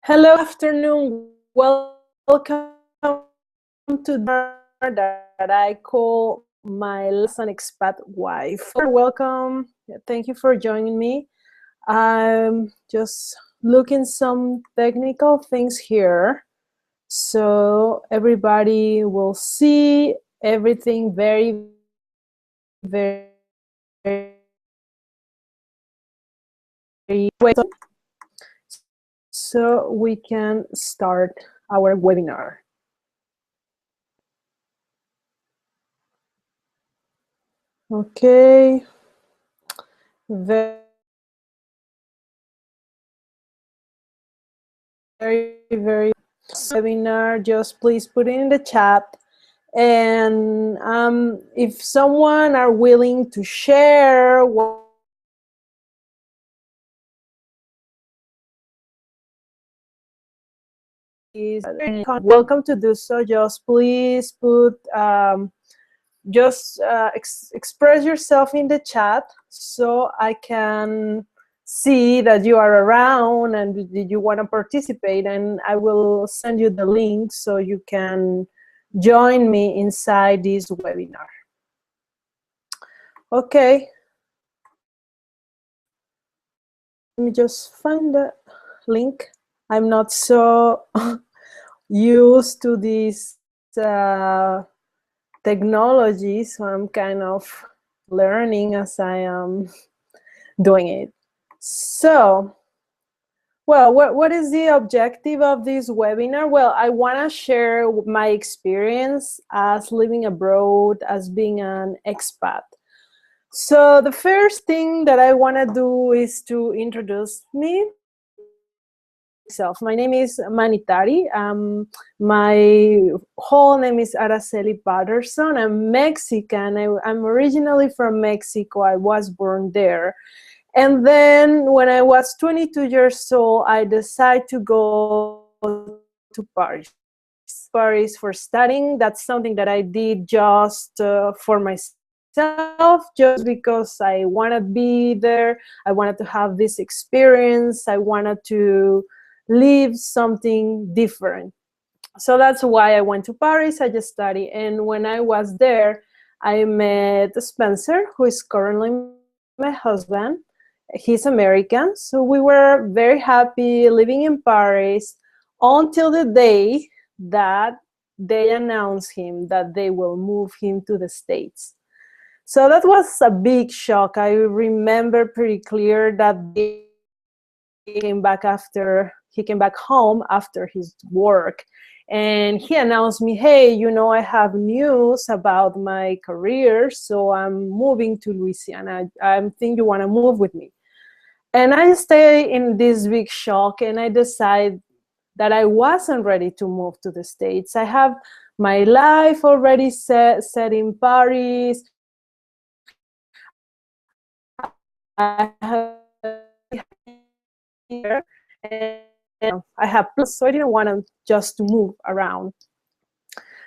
Hello, afternoon. Welcome to that I call my lesson Expat Wife. Welcome. Thank you for joining me. I'm just looking some technical things here, so everybody will see everything very, very so we can start our webinar. Okay. Very, very webinar. Just please put it in the chat. And if someone are willing to share what is welcome to do so. Just please put express yourself in the chat so I can see that you are around and you want to participate, and I will send you the link so you can join me inside this webinar. Okay. Let me just find the link. I'm not so used to this technology, so I'm kind of learning as I am doing it. So, well, what is the objective of this webinar? Well, I want to share my experience as living abroad, as being an expat. So the first thing that I want to do is to introduce myself. My name is Manitari. My whole name is Araceli Patterson. I'm Mexican. I'm originally from Mexico. I was born there. And then when I was 22 years old, I decided to go to Paris for studying. That's something that I did just for myself, just because I wanted to be there. I wanted to have this experience. I wanted to live something different. So that's why I went to Paris. I just studied. And when I was there, I met Spencer, who is currently my husband. He's American. So we were very happy living in Paris until the day that they announced him that they will move him to the States. So that was a big shock. I remember pretty clear that he came back home after his work, and he announced me, hey, you know, I have news about my career, so I'm moving to Louisiana. I think you want to move with me. And I stay in this big shock, and I decide that I wasn't ready to move to the States. I have my life already set in Paris. I have here, and I have plans, so I didn't want to just move around.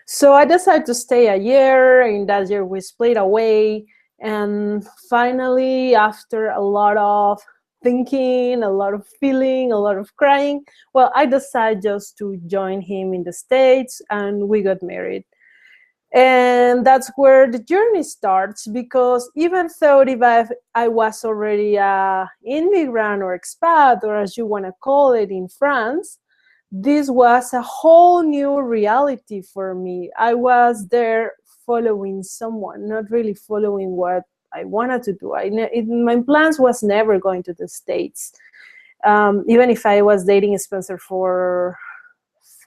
So I decided to stay a year. In that year, we split away. And finally, after a lot of thinking, a lot of feeling, a lot of crying, well, I decided just to join him in the States, and we got married. And that's where the journey starts, because even though if I was already an immigrant or expat, or as you want to call it in France, this was a whole new reality for me. I was there following someone, not really following what I wanted to do. My plans was never going to the States. Even if I was dating Spencer for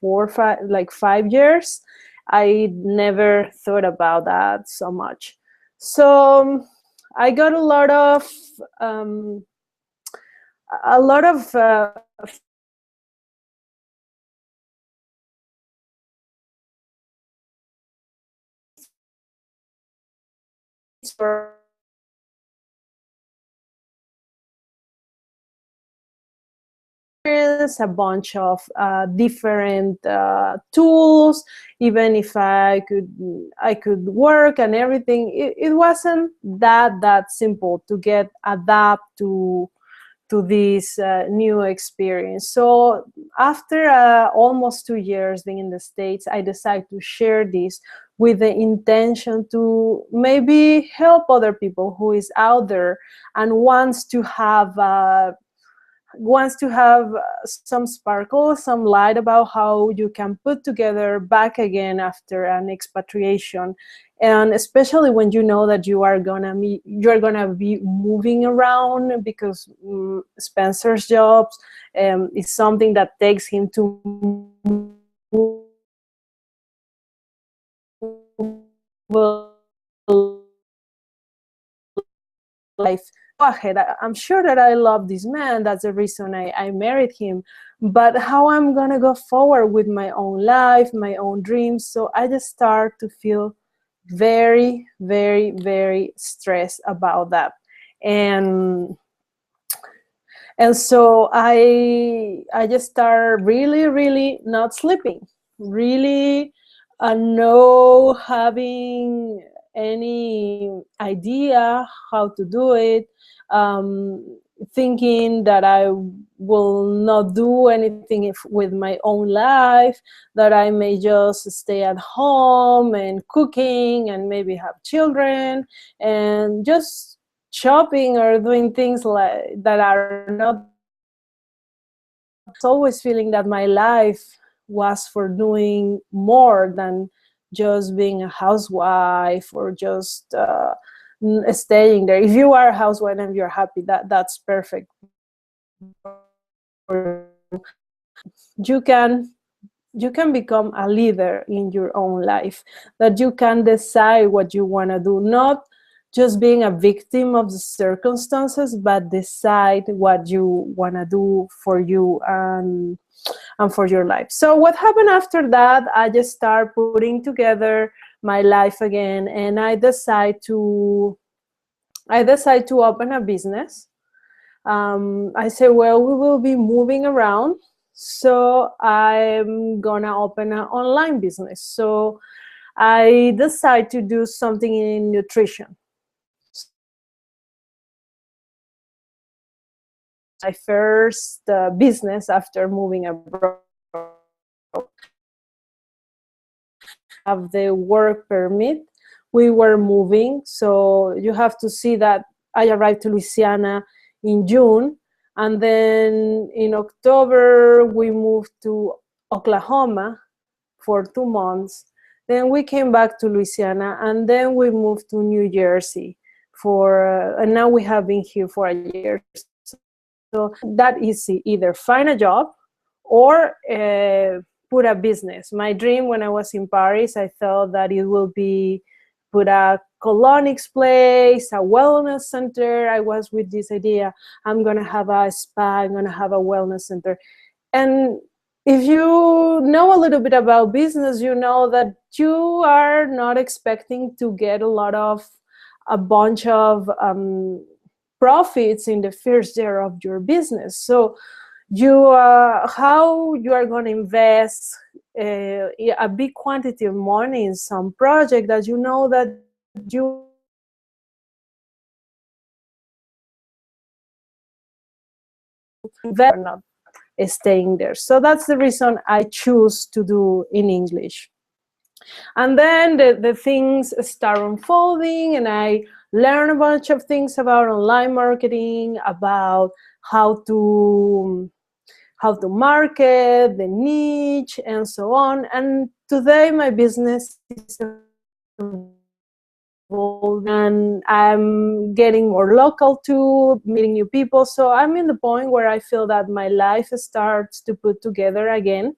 5 years, I never thought about that so much. So I got a lot of a bunch of different tools. Even if I could work and everything, it wasn't that simple to get adapt to to this new experience. So after almost 2 years being in the States, I decided to share this with the intention to maybe help other people who is out there and wants to have some sparkle, some light about how you can put together back again after an expatriation, and especially when you know that you're gonna be moving around, because Spencer's jobs is something that takes him to life. Go ahead. I'm sure that I love this man. That's the reason I married him. But how I'm gonna go forward with my own life, my own dreams. So I just start to feel very, very, very stressed about that. And so I just start really, really not sleeping, really no having any idea how to do it, thinking that I will not do anything with my own life, that I may just stay at home and cooking and maybe have children and just shopping or doing things like that are not. Always feeling that my life was for doing more than just being a housewife or just staying there. If you are a housewife and you're happy, that's perfect. You can become a leader in your own life, that you can decide what you want to do, not just being a victim of the circumstances, but decide what you want to do for you and for your life. So what happened after that, I just start putting together my life again, and I decide to open a business. I say, well, we will be moving around, so I'm gonna open an online business. So I decide to do something in nutrition. My first business after moving abroad. Have the work permit. We were moving, so you have to see that I arrived to Louisiana in June, and then in October we moved to Oklahoma for 2 months. Then we came back to Louisiana, and then we moved to New Jersey and now we have been here for a year. So that easy, either find a job or put a business. My dream when I was in Paris, I thought that it will be put a colonics place, a wellness center. I was with this idea, I'm gonna have a spa, I'm gonna have a wellness center. And if you know a little bit about business, you know that you are not expecting to get a bunch of profits in the first year of your business. So how you are going to invest a big quantity of money in some project that you know that you are not staying there. So that's the reason I choose to do in English. And then the things start unfolding, and I learn a bunch of things about online marketing, about how to market, the niche, and so on. And today my business is evolving, and I'm getting more local too, meeting new people. So I'm in the point where I feel that my life starts to put together again,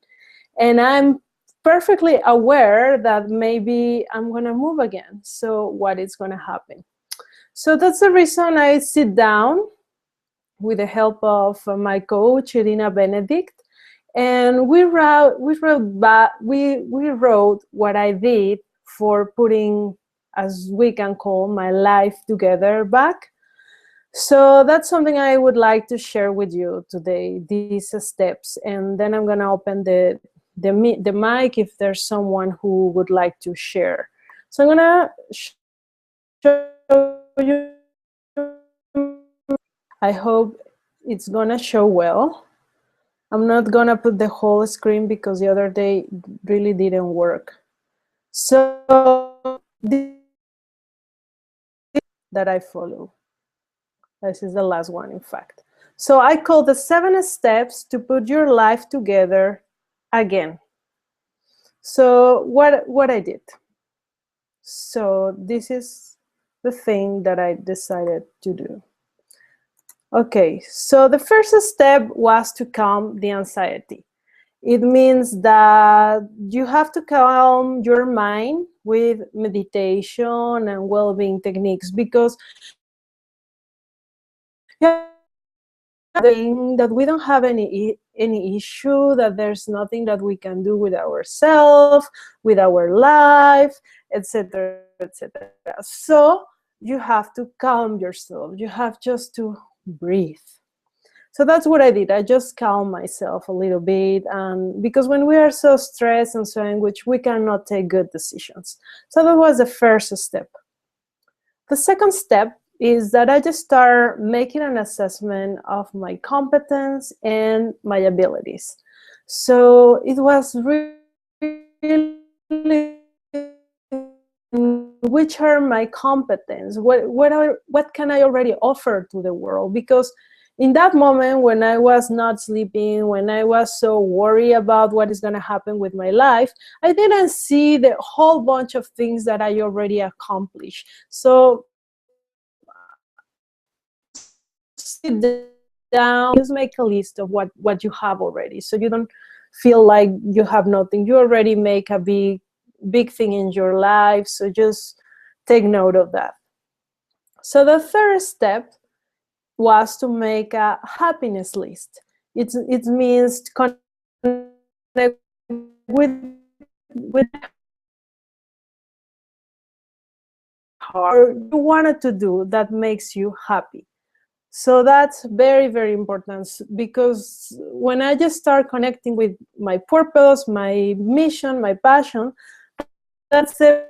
and I'm perfectly aware that maybe I'm gonna move again. So what is gonna happen? So that's the reason I sit down with the help of my coach, Irina Benedict, and we wrote what I did for putting, as we can call, my life together back. So that's something I would like to share with you today, these steps, and then I'm gonna open the mic if there's someone who would like to share. So I'm gonna show you. I hope it's gonna show well. I'm not gonna put the whole screen because the other day really didn't work. So this that I follow. This is the last one, in fact. So I call the 7 steps to put your life together again. So what I did. So this is the thing that I decided to do. Okay, so the first step was to calm the anxiety. It means that you have to calm your mind with meditation and well-being techniques, because that we don't have any issue, that there's nothing that we can do with ourselves, with our life, etc., etc. So you have to calm yourself. You have just to breathe. So that's what I did. I just calmed myself a little bit, and because when we are so stressed and so anguished, we cannot take good decisions. So that was the first step. The second step is that I just start making an assessment of my competence and my abilities. So it was really, which are my competence? What can I already offer to the world? Because in that moment, when I was not sleeping, when I was so worried about what is going to happen with my life, I didn't see the whole bunch of things that I already accomplished. So sit down, just make a list of what you have already, so you don't feel like you have nothing. You already make a big thing in your life, so just take note of that. So the third step was to make a happiness list. It means to connect with or you wanted to do that makes you happy. So that's very, very important, because when I just start connecting with my purpose, my mission, my passion, that's the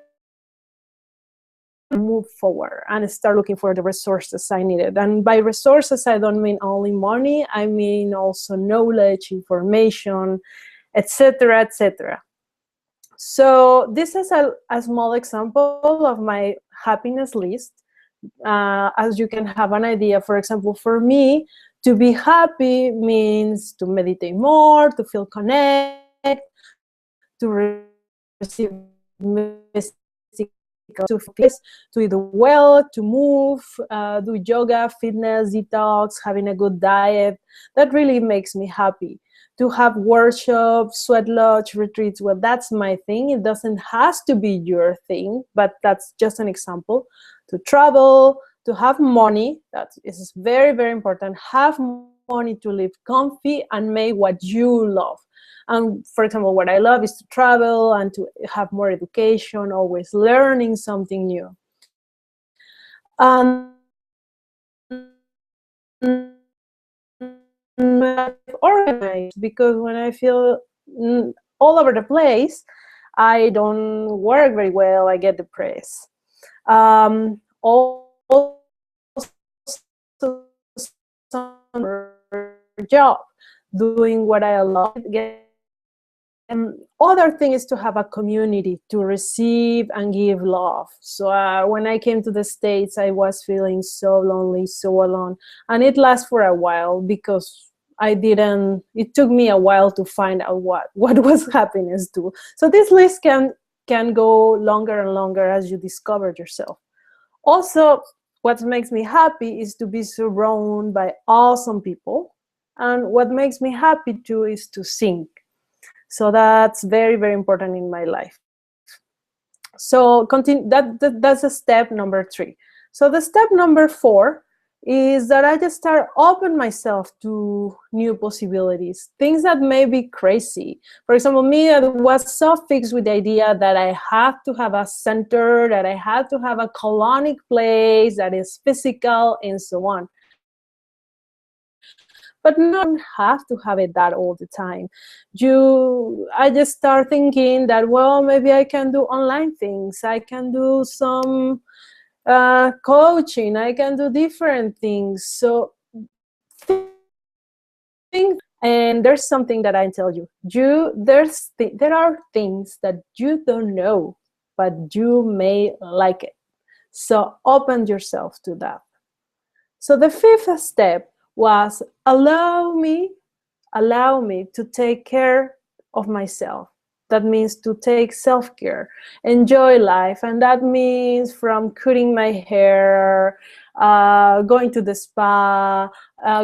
move forward and start looking for the resources I needed. And by resources, I don't mean only money. I mean also knowledge, information, etc., etc. So this is a small example of my happiness list. As you can have an idea, for example, for me, to be happy means to meditate more, to feel connected, to receive messages, to focus, to eat well, to move, do yoga, fitness, detox, having a good diet. That really makes me happy. To have workshops, sweat lodge, retreats, well, that's my thing. It doesn't has to be your thing, but that's just an example. To travel, to have money, that is very, very important. Have money to live comfy and make what you love. And for example, what I love is to travel and to have more education, always learning something new. Organized, because when I feel all over the place, I don't work very well. I get depressed. Also, job, doing what I love. Other thing is to have a community to receive and give love. So when I came to the States, I was feeling so lonely, so alone, and it lasts for a while because it took me a while to find out what was happiness to. So this list can go longer and longer as you discover yourself. Also, what makes me happy is to be surrounded by awesome people, and what makes me happy too is to sing. So that's very, very important in my life. So that's a step number 3. So the step number 4 is that I just start open myself to new possibilities, things that may be crazy. For example, me, I was so fixed with the idea that I had to have a center, that I had to have a colonic place that is physical, and so on. But not have to have it that all the time. I just start thinking that, well, maybe I can do online things. I can do some coaching. I can do different things. So And there's something that I tell you. There are things that you don't know, but you may like it. So open yourself to that. So the fifth step was allow me to take care of myself. That means to take self-care, enjoy life. And that means from cutting my hair, going to the spa,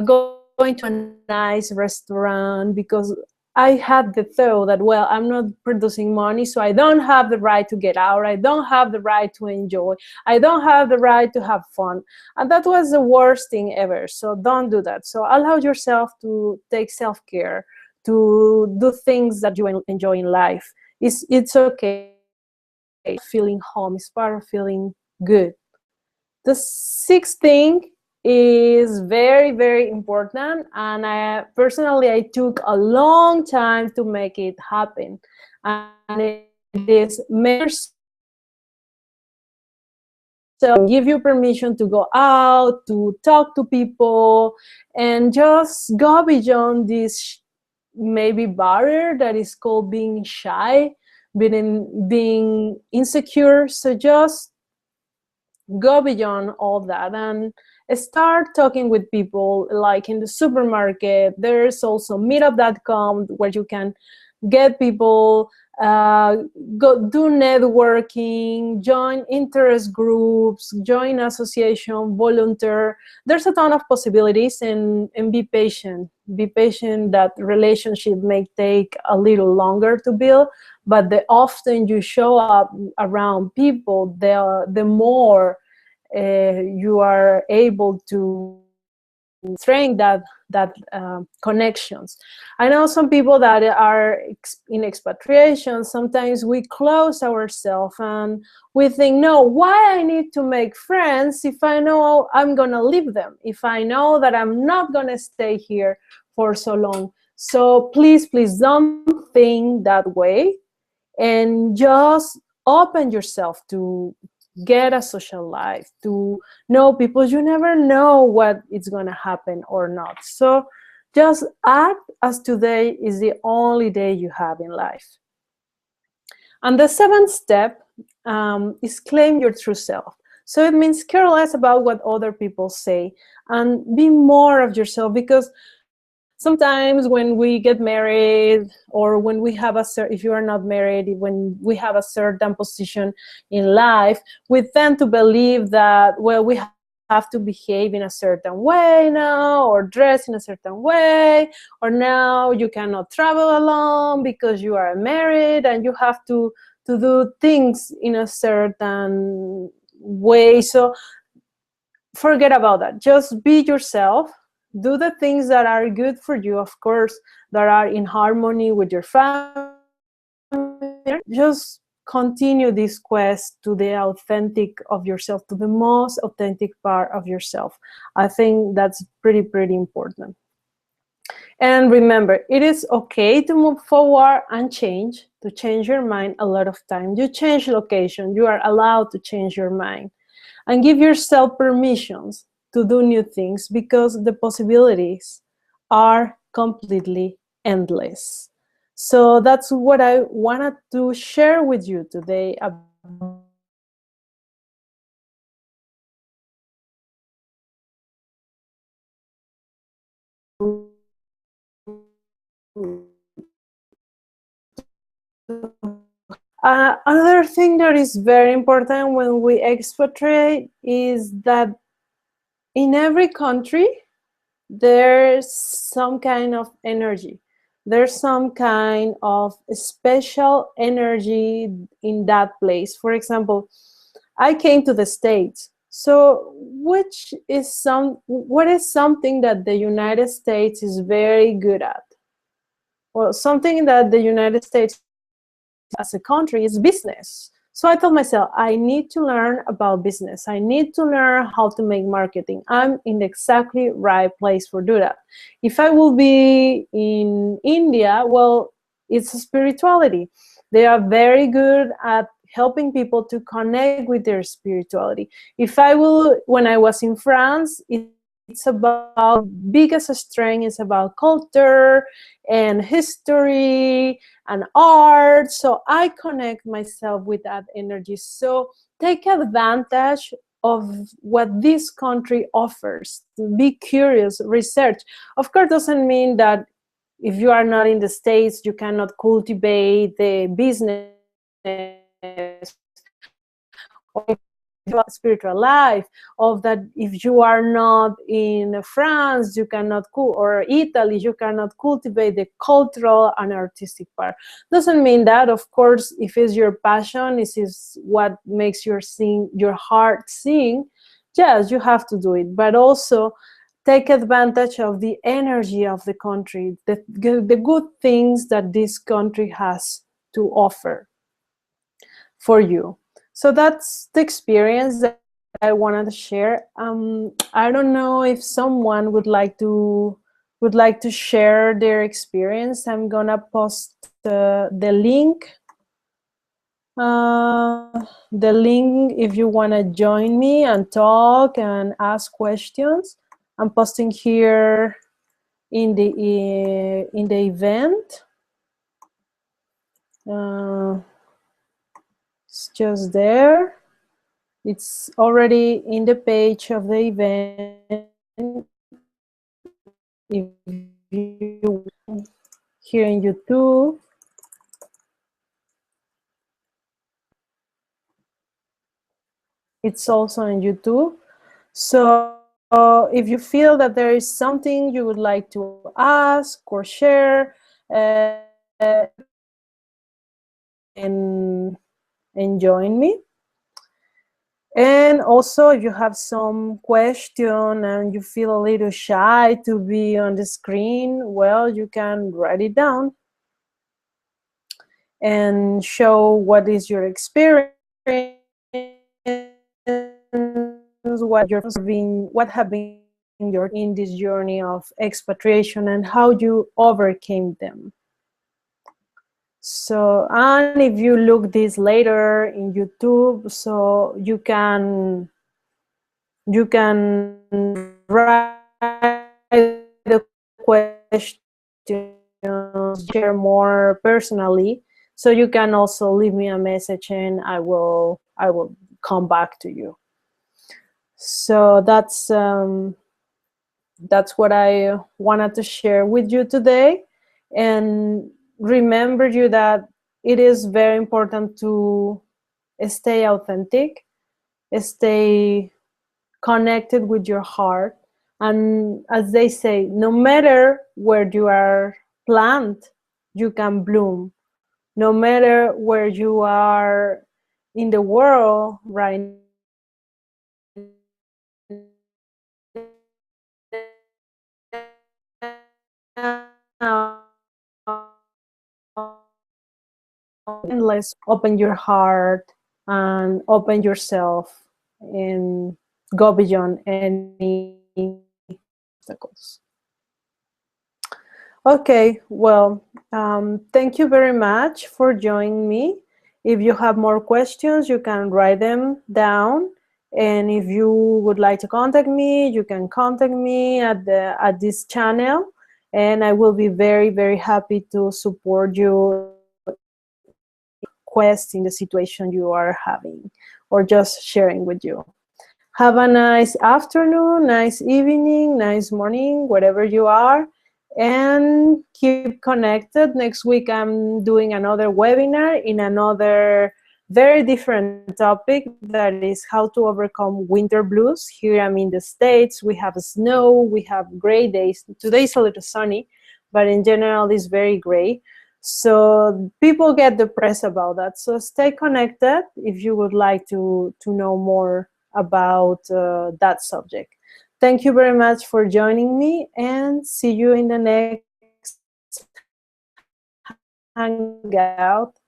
going to a nice restaurant, because I had the thought that, well, I'm not producing money, so I don't have the right to get out. I don't have the right to enjoy. I don't have the right to have fun. And that was the worst thing ever. So don't do that. So allow yourself to take self-care, to do things that you enjoy in life. It's okay. Feeling home is part of feeling good. The sixth thing is very, very important, and I personally took a long time to make it happen. And it is make yourself, give you permission to go out, to talk to people, and just go beyond this maybe barrier that is called being shy, being insecure. So just go beyond all that and start talking with people, like in the supermarket. There's also meetup.com where you can get people, go do networking, join interest groups, join association, volunteer. There's a ton of possibilities, and be patient. Be patient. That relationship may take a little longer to build, but the often you show up around people, the more you are able to strengthen that connections. I know some people that are in expatriation. Sometimes we close ourselves and we think, no, why I need to make friends if I know I'm gonna leave them, if I know that I'm not gonna stay here for so long. So please don't think that way, and just open yourself to get a social life, to know people. You never know what is going to happen or not. So just act as today is the only day you have in life. And the seventh step is claim your true self. So it means care less about what other people say and be more of yourself, because sometimes when we get married, or when we have if you are not married, when we have a certain position in life, we tend to believe that, well, we have to behave in a certain way now, or dress in a certain way, or now you cannot travel alone because you are married and you have to do things in a certain way. So forget about that. Just be yourself. Do the things that are good for you, of course, that are in harmony with your family. Just continue this quest to the authentic of yourself, to the most authentic part of yourself. I think that's pretty important. And remember, it is okay to move forward and change, to change your mind a lot of times. You change location, you are allowed to change your mind. And give yourself permissions to do new things, because the possibilities are completely endless. So that's what I wanted to share with you today about another thing that is very important when we expatriate is that in every country there's some kind of energy. There's some kind of special energy in that place. For example, I came to the States. So what is something that the United States is very good at? Well, something that the United States as a country is business. So I told myself, I need to learn about business. I need to learn how to make marketing. I'm in the exactly right place for do that. If I will be in India, well, it's spirituality. They are very good at helping people to connect with their spirituality. If I will, when I was in France, it's it's about biggest strength is about culture and history and art. So I connect myself with that energy. So take advantage of what this country offers. Be curious, research. Of course, doesn't mean that if you are not in the States, you cannot cultivate the business or spiritual life, of that if you are not in France, you cannot or Italy, you cannot cultivate the cultural and artistic part. Doesn't mean that, of course, if it's your passion, this is what makes your heart sing, yes, you have to do it, but also take advantage of the energy of the country, the good things that this country has to offer for you. So that's the experience that I wanted to share. I don't know if someone would like to share their experience. I'm gonna post the link. The link if you want to join me and talk and ask questions. I'm posting here in the event. It's just there. It's already in the page of the event. If you here in YouTube, it's also on YouTube. So if you feel that there is something you would like to ask or share, and join me. And also, if you have some question and you feel a little shy to be on the screen, well, you can write it down and show what is your experience, what have been your in this journey of expatriation and how you overcame them. So, and if you look this later in YouTube, so you can write the questions, share more personally. So you can also leave me a message and I will come back to you. So that's what I wanted to share with you today. And remember you that it is very important to stay authentic, stay connected with your heart. And as they say, no matter where you are planted, you can bloom. No matter where you are in the world right now, let's open your heart and open yourself and go beyond any obstacles. Okay, well, thank you very much for joining me. If you have more questions, you can write them down. And if you would like to contact me, you can contact me at this channel. And I will be very, very happy to support you quest in the situation you are having or just sharing with you. Have a nice afternoon, nice evening, nice morning, wherever you are, and keep connected. Next week I'm doing another webinar in another very different topic, that is how to overcome winter blues. Here I'm in the States, we have snow, we have gray days. Today's a little sunny, but in general it's very gray. So people get depressed about that. So stay connected if you would like to know more about that subject. Thank you very much for joining me, and see you in the next hangout.